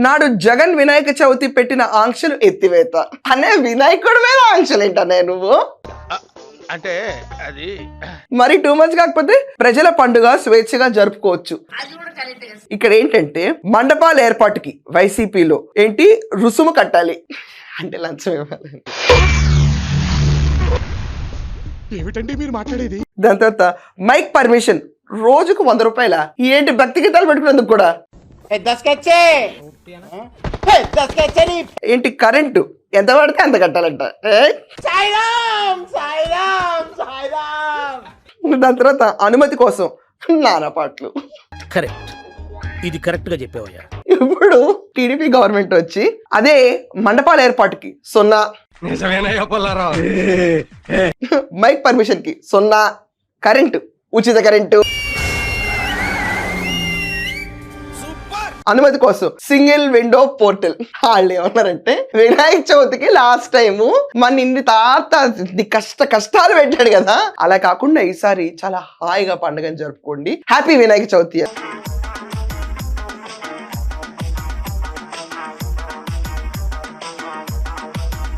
నాడు జగన్ వినాయక చవితి పెట్టిన ఆంక్షలు ఎత్తివేత. అనే వినాయకుడి మీద ఆంక్షలు ఏంటనే నువ్వు? అంటే అది మరి 2 months కాకపోతే ప్రజల పండుగ స్వేచ్ఛగా జరుపుకోవచ్చు. ఇక్కడ ఏంటంటే మండపాల ఏర్పాటుకి వైసీపీలో ఏంటి రుసుము కట్టాలి అంటే లంచం ఇవ్వాలి. ఏమిటండి మీరు మాట్లాడేది? దాని తర్వాత మైక్ పర్మిషన్ రోజుకు 100 రూపాయల. ఏంటి భక్తి గీతాలు పెట్టుకునేందుకు కూడా ఏంటి కరెంటు ఎంత పడితే అంత కట్టాలంట. దాని తర్వాత అనుమతి కోసం నానా పాటలు. కరెక్ట్, ఇది కరెక్ట్ గా చెప్పావయ్యా. ఇప్పుడు టీడీపీ గవర్నమెంట్ వచ్చి అదే మండపాల ఏర్పాటుకి 0, నిజమేనయ్యా పుల్లారావు. మైక్ పర్మిషన్ కి 0, కరెంటు ఉచిత కరెంటు, అనుమతి కోసం సింగిల్ విండో పోర్టల్. వాళ్ళు ఏమన్నారంటే వినాయక చవితికి లాస్ట్ టైము మన ఇన్ని కష్టాలు పెట్టాడు కదా, అలా కాకుండా ఈసారి చాలా హాయిగా పండుగను జరుపుకోండి. హ్యాపీ వినాయక చవితి.